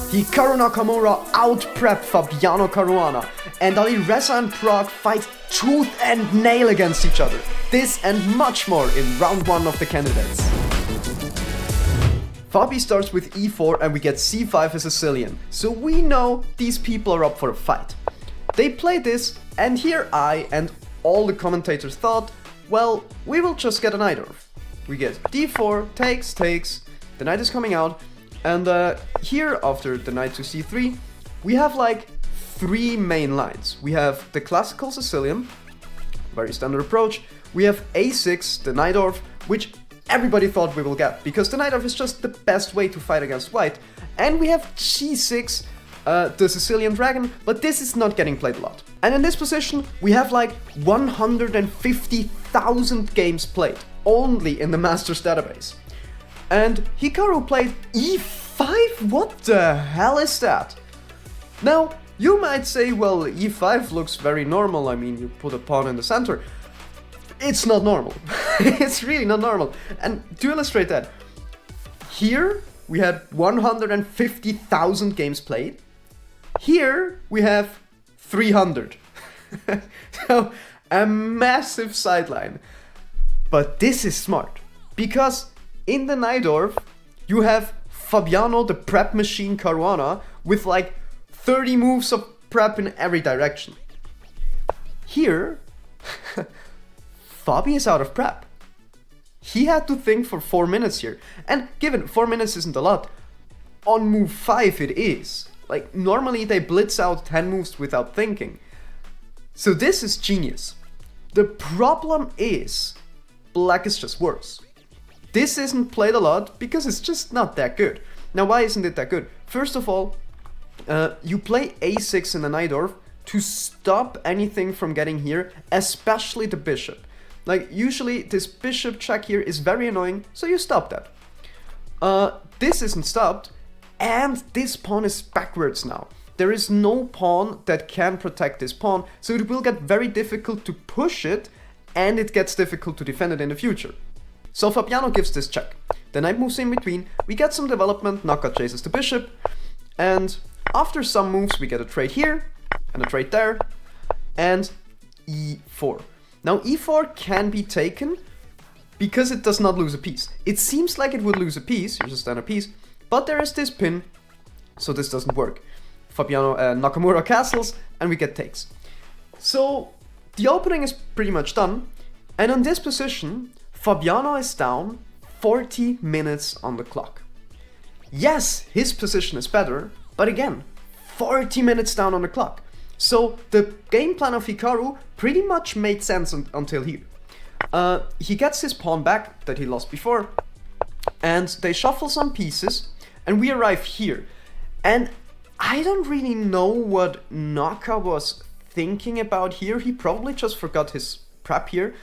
Hikaru Nakamura out-prepped Fabiano Caruana, and Alireza and Pragg fight tooth and nail against each other. This and much more in round 1 of the candidates. Fabi starts with e4 and we get c5 as Sicilian, so we know these people are up for a fight. They play this, and here I and all the commentators thought, well, we will just get a knight off. We get d4, takes, the knight is coming out, and here after the knight to c3, we have like 3 main lines. We have the classical Sicilian, very standard approach. We have a6, the knight off, which everybody thought we will get, because the knight off is just the best way to fight against white. And we have g6, the Sicilian dragon, but this is not getting played a lot. And in this position, we have like 150,000 games played, only in the Masters database. And Hikaru played e5? What the hell is that? Now, you might say, well, e5 looks very normal, I mean, you put a pawn in the center. It's not normal. It's really not normal. And to illustrate that, here we had 150,000 games played. Here we have 300. So a massive sideline. But this is smart, because in the Najdorf you have Fabiano the prep machine Caruana with like 30 moves of prep in every direction. Here Fabi is out of prep. He had to think for 4 minutes here. And given 4 minutes isn't a lot, on move 5 it is. Like, normally they blitz out 10 moves without thinking. So this is genius. The problem is, black is just worse. This isn't played a lot because it's just not that good. Now, why isn't it that good? First of all, you play a6 in the Najdorf to stop anything from getting here, especially the bishop. Like, usually this bishop check here is very annoying, so you stop that. This isn't stopped, and this pawn is backwards now. There is no pawn that can protect this pawn, so it will get very difficult to push it, and it gets difficult to defend it in the future. So Fabiano gives this check. The knight moves in between, we get some development, Naka chases the bishop, and after some moves we get a trade here, and a trade there, and e4. Now e4 can be taken because it does not lose a piece. It seems like it would lose a piece, here's a standard piece, but there is this pin, so this doesn't work. Fabiano Nakamura castles, and we get takes. So the opening is pretty much done, and in this position, Fabiano is down 40 minutes on the clock. Yes, his position is better, but again, 40 minutes down on the clock. So the game plan of Hikaru pretty much made sense until here. He gets his pawn back that he lost before, and they shuffle some pieces, and we arrive here. And I don't really know what Naka was thinking about here. He probably just forgot his prep here,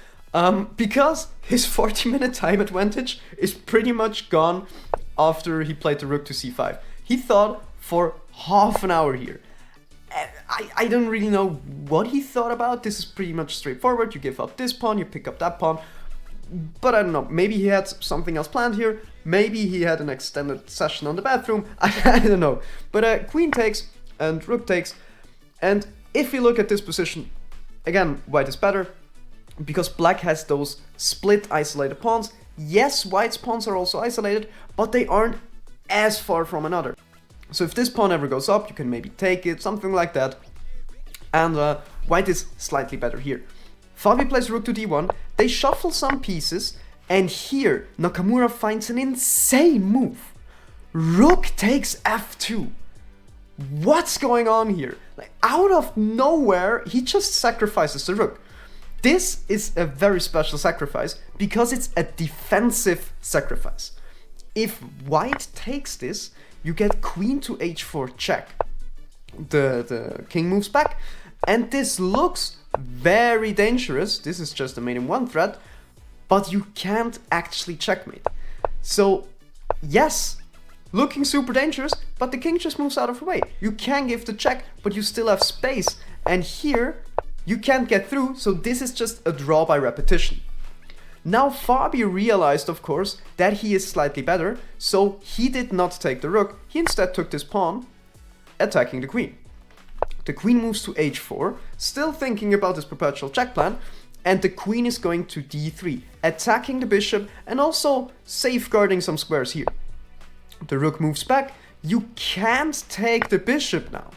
because his 40-minute time advantage is pretty much gone after he played the rook to c5. He thought for half an hour here. I don't really know what he thought about. This is pretty much straightforward. You give up this pawn, you pick up that pawn. But I don't know, maybe he had something else planned here. Maybe he had an extended session on the bathroom. I don't know. But queen takes and rook takes. And if you look at this position, again, white is better because black has those split isolated pawns. Yes, white's pawns are also isolated, but they aren't as far from another. So if this pawn ever goes up, you can maybe take it, something like that. And white is slightly better here. Fabi plays rook to d1, they shuffle some pieces, and here Nakamura finds an insane move. Rook takes f2. What's going on here? Like, out of nowhere, he just sacrifices the rook. This is a very special sacrifice because it's a defensive sacrifice. If white takes this, you get queen to h4 check. The king moves back, and this looks very dangerous. This is just a mate in one thread, but you can't actually checkmate. So yes, looking super dangerous, but the king just moves out of the way. You can give the check, but you still have space, and here you can't get through, so this is just a draw by repetition. Now Fabi realized, of course, that he is slightly better, so he did not take the rook, he instead took this pawn, attacking the queen. The queen moves to h4, still thinking about his perpetual check plan, and the queen is going to d3, attacking the bishop and also safeguarding some squares here. The rook moves back. You can't take the bishop now.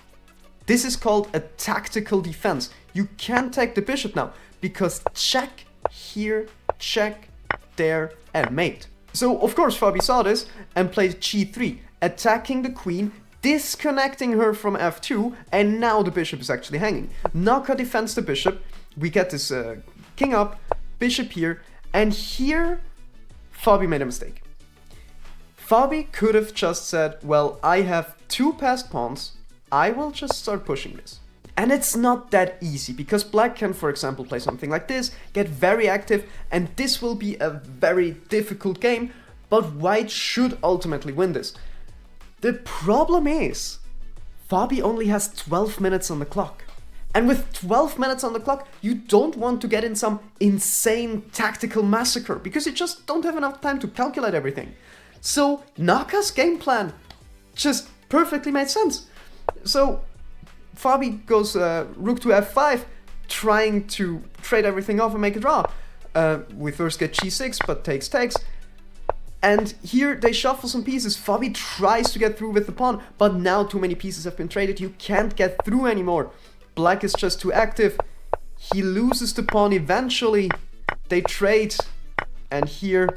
This is called a tactical defense. You can't take the bishop now because check here, check there, and mate. So of course Fabi saw this and played g3, attacking the queen, disconnecting her from f2, and now the bishop is actually hanging. Naka defends the bishop. We get this king up, bishop here, and here Fabi made a mistake. Fabi could have just said, well, I have 2 passed pawns, I will just start pushing this. And it's not that easy, because black can, for example, play something like this, get very active, and this will be a very difficult game, but white should ultimately win this. The problem is, Fabi only has 12 minutes on the clock. And with 12 minutes on the clock, you don't want to get in some insane tactical massacre, because you just don't have enough time to calculate everything. So Naka's game plan just perfectly made sense. So Fabi goes rook to f5, trying to trade everything off and make a draw. We first get g6, but takes. And here they shuffle some pieces. Fabi tries to get through with the pawn, but now too many pieces have been traded. You can't get through anymore. Black is just too active. He loses the pawn eventually. They trade, and here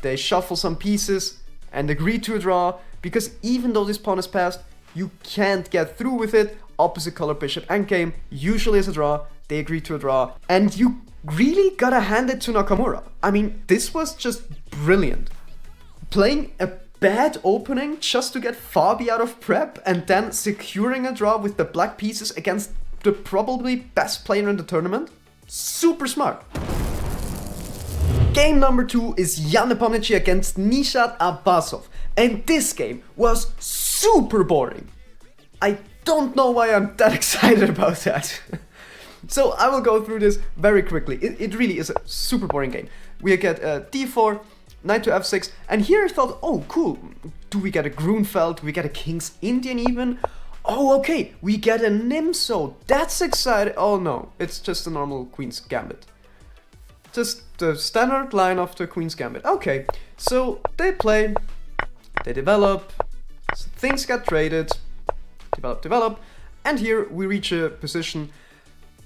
they shuffle some pieces and agree to a draw, because even though this pawn is passed, you can't get through with it. Opposite color bishop endgame usually is a draw. They agree to a draw, and you really gotta hand it to Nakamura. I mean, this was just brilliant. Playing a bad opening just to get Fabi out of prep and then securing a draw with the black pieces against the probably best player in the tournament. Super smart. Game number 2 is Jan Nepomniatchi against Nijat Abasov, and this game was super boring. I don't know why I'm that excited about that. So I will go through this very quickly. It really is a super boring game. We get d4, knight to f6, and here I thought, oh cool, do we get a Grunfeld, do we get a King's Indian even? Oh okay, we get a Nimzo, that's exciting. Oh no, it's just a normal Queen's Gambit. Just the standard line of the Queen's Gambit. Okay, so they play, they develop, things get traded, develop, and here we reach a position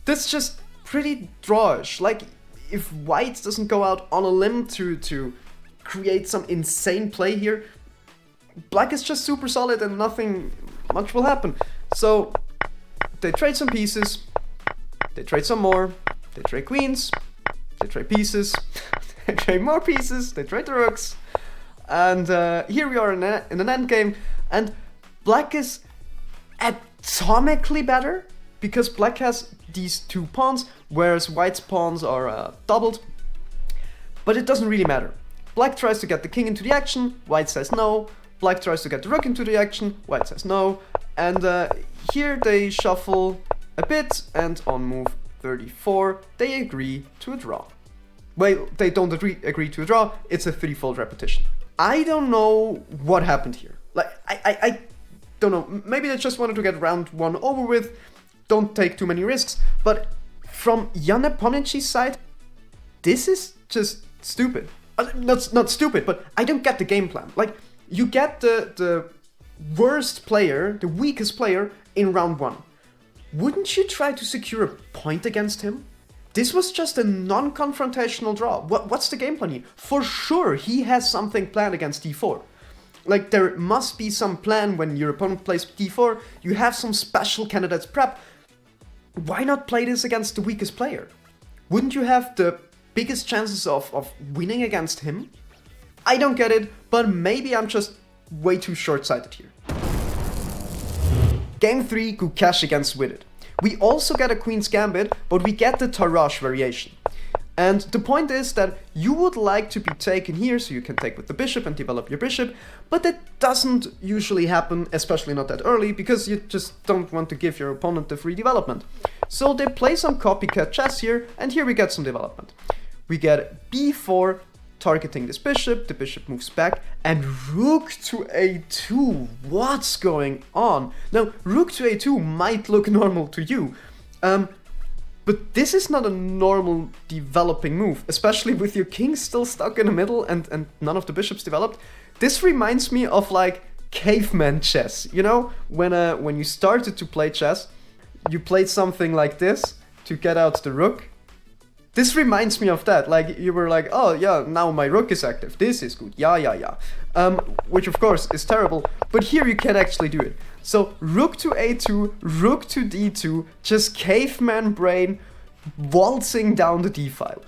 that's just pretty drawish. Like, if white doesn't go out on a limb to create some insane play here, black is just super solid and nothing much will happen. So they trade some pieces, they trade some more, they trade queens, they trade pieces, they trade more pieces, they trade the rooks, and here we are in an endgame, and black is atomically better because black has these 2 pawns, whereas white's pawns are doubled, but it doesn't really matter. Black tries to get the king into the action, white says no, black tries to get the rook into the action, white says no, and here they shuffle a bit, and on move 34, they agree to a draw. Well, they don't agree to a draw, it's a 3-fold repetition. I don't know what happened here. Like, I don't know, maybe they just wanted to get round 1 over with, don't take too many risks, but from Jan Nepomniatchi's side, this is just stupid. Not stupid, but I don't get the game plan. Like, you get the worst player, the weakest player in round 1. Wouldn't you try to secure a point against him? This was just a non-confrontational draw. What's the game plan here? For sure, he has something planned against d4. Like, there must be some plan when your opponent plays d4. You have some special candidates prep. Why not play this against the weakest player? Wouldn't you have the biggest chances of winning against him? I don't get it, but maybe I'm just way too short-sighted here. Game 3, Gukesh against Vidit. We also get a Queen's Gambit, but we get the Tarrasch variation. And the point is that you would like to be taken here, so you can take with the bishop and develop your bishop, but that doesn't usually happen, especially not that early, because you just don't want to give your opponent the free development. So they play some copycat chess here, and here we get some development. We get b4, targeting this bishop, the bishop moves back, and rook to a2. What's going on? Now, rook to a2 might look normal to you, but this is not a normal developing move, especially with your king still stuck in the middle and none of the bishops developed. This reminds me of like caveman chess, you know? When you started to play chess, you played something like this to get out the rook. This reminds me of that, like you were like, oh yeah, now my rook is active, this is good, yeah. Which of course is terrible, but here you can actually do it. So rook to a2, rook to d2, just caveman brain waltzing down the d file.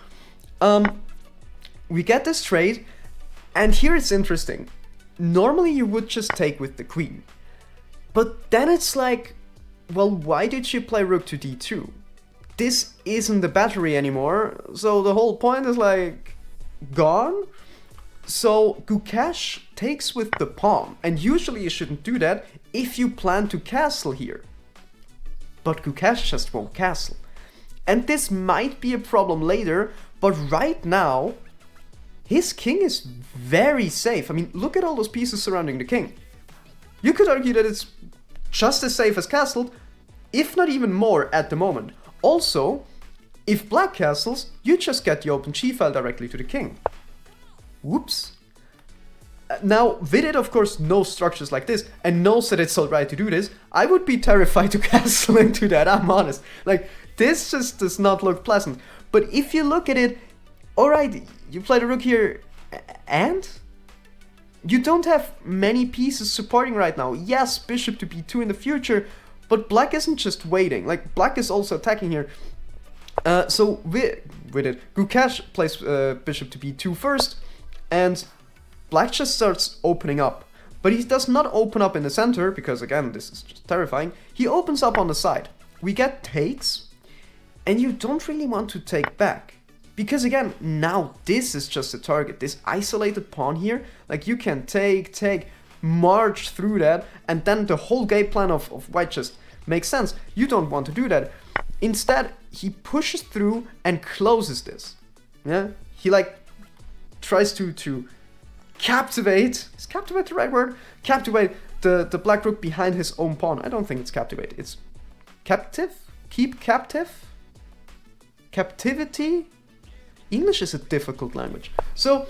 We get this trade, and here it's interesting. Normally you would just take with the queen, but then it's like, well, why did you play rook to d2? This isn't the battery anymore, so the whole point is like gone. So Gukesh takes with the pawn, and usually you shouldn't do that if you plan to castle here. But Gukesh just won't castle. And this might be a problem later, but right now, his king is very safe. I mean, look at all those pieces surrounding the king. You could argue that it's just as safe as castled, if not even more at the moment. Also, if black castles, you just get the open g-file directly to the king. Whoops. Now, Vidit of course knows structures like this and knows that it's alright to do this. I would be terrified to castle into that, I'm honest. Like, this just does not look pleasant. But if you look at it, alright, you play the rook here, and? You don't have many pieces supporting right now. Yes, bishop to b2 in the future, but black isn't just waiting. Like, black is also attacking here. So with it, Gukesh plays bishop to b2 first, and black just starts opening up. But he does not open up in the center, because again, this is just terrifying. He opens up on the side. We get takes, and you don't really want to take back. Because again, now this is just a target. This isolated pawn here, like you can take, march through that, and then the whole game plan of white just makes sense. You don't want to do that. Instead, he pushes through and closes this. Yeah, he like tries to captivate. Is captivate the right word? Captivate the black rook behind his own pawn. I don't think it's captivate. It's captive. Keep captive. Captivity. English is a difficult language. So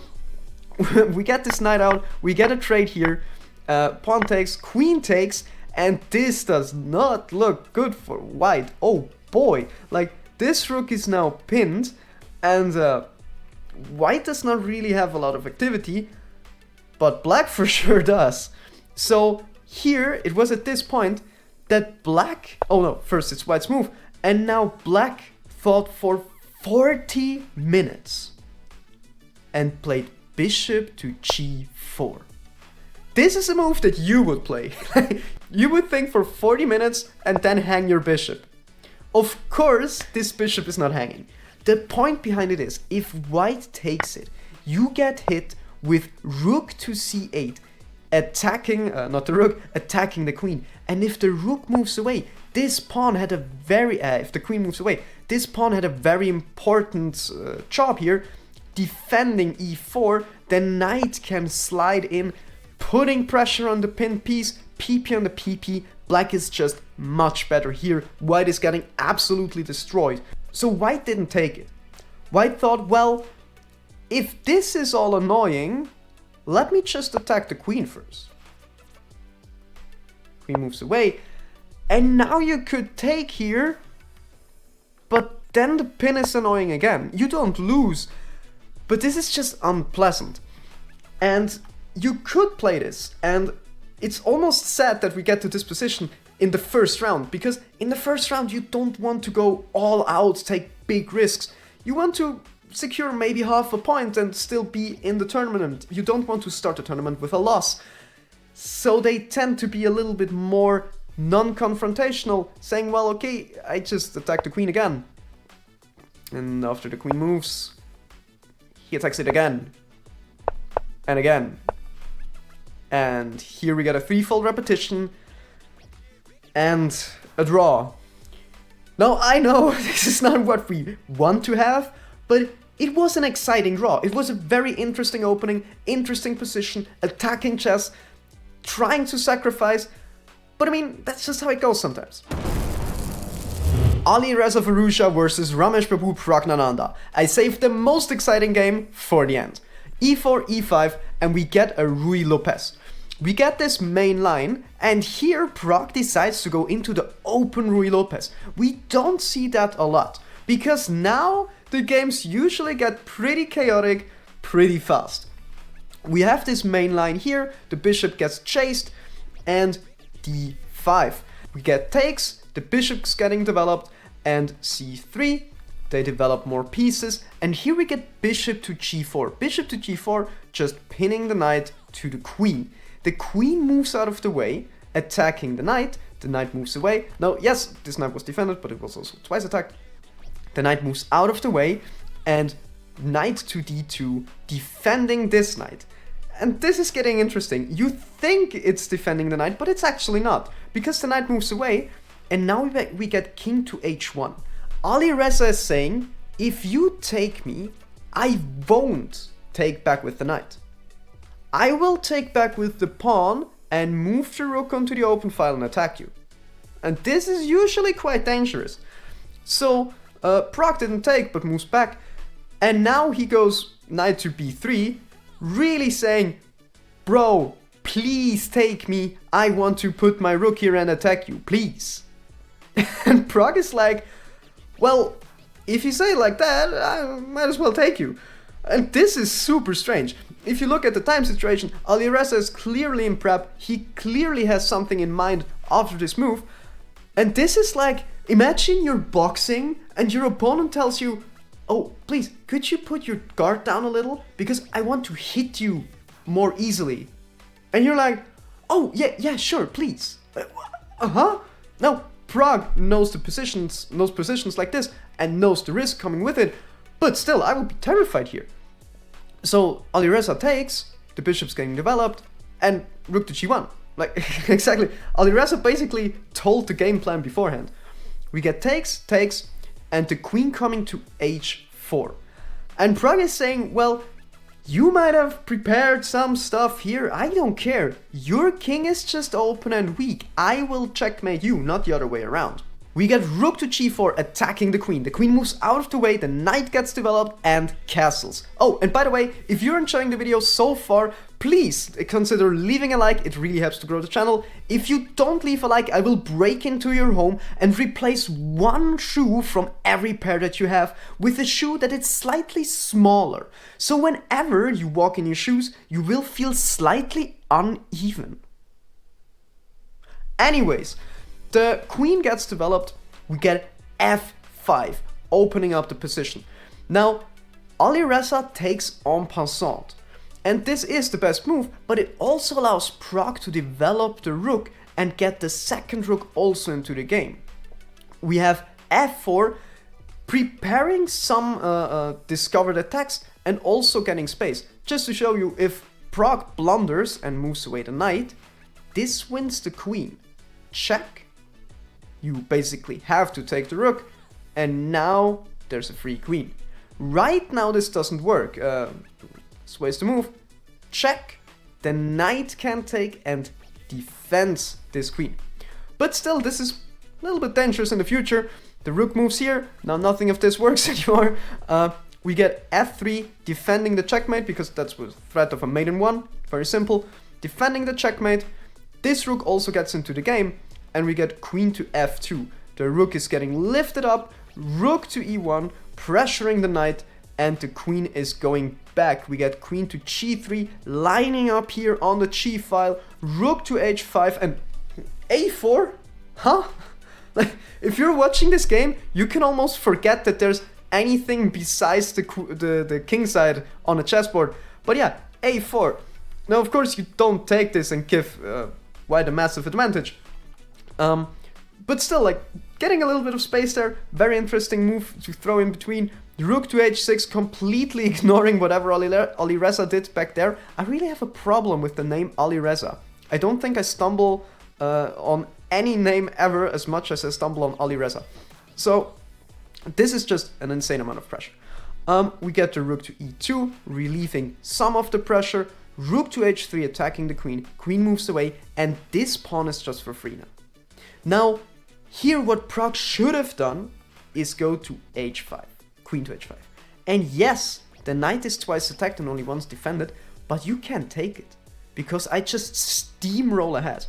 we get this knight out. We get a trade here. Pawn takes, queen takes, and this does not look good for white. Oh boy, like this rook is now pinned, and white does not really have a lot of activity, but black for sure does. So here it was at this point that black, oh no, first it's white's move, and now black thought for 40 minutes and played bishop to g4. This is a move that you would play. You would think for 40 minutes and then hang your bishop. Of course, this bishop is not hanging. The point behind it is, if white takes it, you get hit with rook to c8, attacking, not the rook, attacking the queen. And if the rook moves away, this pawn had a very, if the queen moves away, this pawn had a very important job here, defending e4. The knight can slide in, putting pressure on the pinned piece, PP on the PP. Black is just much better here. White is getting absolutely destroyed. So white didn't take it. White thought, well, if this is all annoying, let me just attack the queen first. Queen moves away, and now you could take here, but then the pin is annoying again. You don't lose, but this is just unpleasant. And you could play this, and it's almost sad that we get to this position in the first round, because in the first round you don't want to go all out, take big risks. You want to secure maybe half a point and still be in the tournament. You don't want to start the tournament with a loss. So they tend to be a little bit more non-confrontational, saying, well, okay, I just attack the queen again. And after the queen moves, he attacks it again. And again. And here we get a threefold repetition and a draw. Now, I know this is not what we want to have, but it was an exciting draw. It was a very interesting opening, interesting position, attacking chess, trying to sacrifice. But I mean, that's just how it goes sometimes. Alireza Firouzja versus Rameshbabu Praggnanandhaa. I saved the most exciting game for the end. e4, e5, and we get a Ruy Lopez. We get this main line, and here Pragg decides to go into the open Ruy Lopez. We don't see that a lot, because now the games usually get pretty chaotic pretty fast. We have this main line here, the bishop gets chased, and d5. We get takes, the bishop's getting developed, and c3, they develop more pieces, and here we get bishop to g4. Bishop to g4, just pinning the knight to the queen. The queen moves out of the way, attacking the knight moves away. Now, yes, this knight was defended, but it was also twice attacked. The knight moves out of the way, and knight to d2, defending this knight. And this is getting interesting. You think it's defending the knight, but it's actually not, because the knight moves away, and now we get king to h1. Alireza is saying, if you take me, I won't take back with the knight. I will take back with the pawn and move the rook onto the open file and attack you. And this is usually quite dangerous. So Pragg didn't take but moves back, and now he goes knight to b3, really saying, bro, please take me, I want to put my rook here and attack you, please. And Pragg is like, well, if you say it like that, I might as well take you. And this is super strange. If you look at the time situation, Alireza is clearly in prep, he clearly has something in mind after this move. And this is like, imagine you're boxing and your opponent tells you, oh, please, could you put your guard down a little? Because I want to hit you more easily. And you're like, oh, yeah, sure, please. Now, Pragg knows the positions like this and knows the risk coming with it, but still, I would be terrified here. So Alireza takes, the bishop's getting developed, and rook to g1. Like, exactly. Alireza basically told the game plan beforehand. We get takes, and the queen coming to h4. And Pragg is saying, well, you might have prepared some stuff here, I don't care. Your king is just open and weak. I will checkmate you, not the other way around. We get rook to g4 attacking the queen. The queen moves out of the way, the knight gets developed and castles. Oh, and by the way, if you're enjoying the video so far, please consider leaving a like, it really helps to grow the channel. If you don't leave a like, I will break into your home and replace one shoe from every pair that you have with a shoe that is slightly smaller. So whenever you walk in your shoes, you will feel slightly uneven. Anyways, the queen gets developed, we get f5, opening up the position. Now, Alireza takes en passant, and this is the best move, but it also allows Pragg to develop the rook and get the second rook also into the game. We have f4, preparing some discovered attacks and also getting space. Just to show you, if Pragg blunders and moves away the knight, this wins the queen. Check. You basically have to take the rook, and now there's a free queen. Right now this doesn't work. This ways to move. Check. The knight can take and defends this queen. But still, this is a little bit dangerous in the future. The rook moves here. Now nothing of this works anymore. We get f3, defending the checkmate, because that's with threat of a mate in one. Very simple. Defending the checkmate. This rook also gets into the game, and we get queen to f2. The rook is getting lifted up, rook to e1, pressuring the knight, and the queen is going back. We get queen to g3, lining up here on the g file, rook to h5, and a4? Huh? Like, if you're watching this game, you can almost forget that there's anything besides the king side on a chessboard. But yeah, a4. Now, of course, you don't take this and give white a massive advantage. But still, like, getting a little bit of space there, very interesting move to throw in between. Rook to h6, completely ignoring whatever Alireza did back there. I really have a problem with the name Alireza. I don't think I stumble on any name ever as much as I stumble on Alireza. So, this is just an insane amount of pressure. We get the rook to e2, relieving some of the pressure. Rook to h3, attacking the queen. Queen moves away, and this pawn is just for free now. Now, here what Pragg should have done is go to h5, queen to h5. And yes, the knight is twice attacked and only once defended, but you can't take it, because I just steamroll ahead.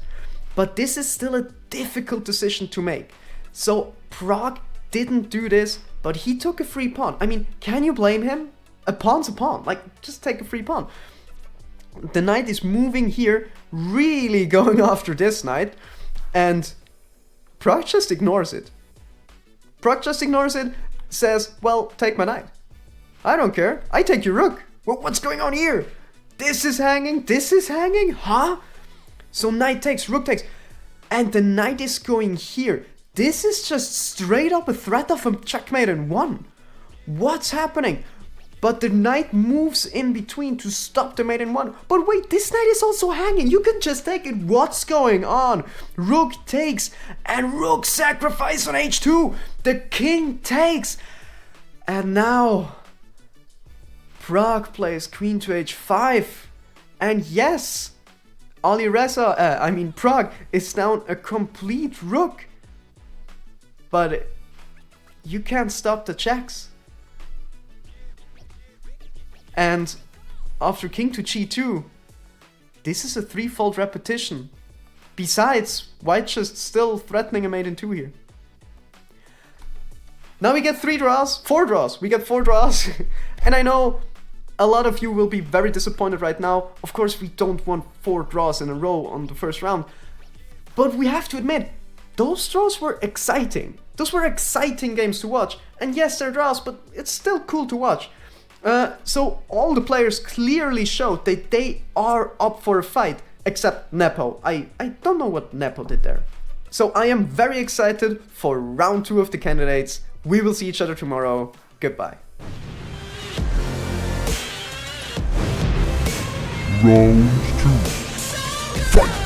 But this is still a difficult decision to make. So Pragg didn't do this, but he took a free pawn. I mean, can you blame him? A pawn's a pawn, like, just take a free pawn. The knight is moving here, really going after this knight, and Pragg just ignores it. Pragg just ignores it, says, well, take my knight. I don't care, I take your rook. Well, what's going on here? This is hanging, huh? So knight takes, rook takes, and the knight is going here. This is just straight up a threat of a checkmate in one. What's happening? But the knight moves in between to stop the mate in one. But wait, this knight is also hanging. You can just take it. What's going on? Rook takes and rook sacrifice on h2. The king takes. And now Pragg plays queen to h5. And yes, Pragg is down a complete rook. But you can't stop the checks. And after king to g2, this is a threefold repetition. Besides, white just still threatening a mate in 2 here. Now we get 4 draws. We get 4 draws. And I know a lot of you will be very disappointed right now. Of course, we don't want 4 draws in a row on the first round. But we have to admit, those draws were exciting. Those were exciting games to watch. And yes, they're draws, but it's still cool to watch. So all the players clearly showed that they are up for a fight, except Nepo. I don't know what Nepo did there. So I am very excited for round 2 of the candidates. We will see each other tomorrow. Goodbye. Round 2. Fight!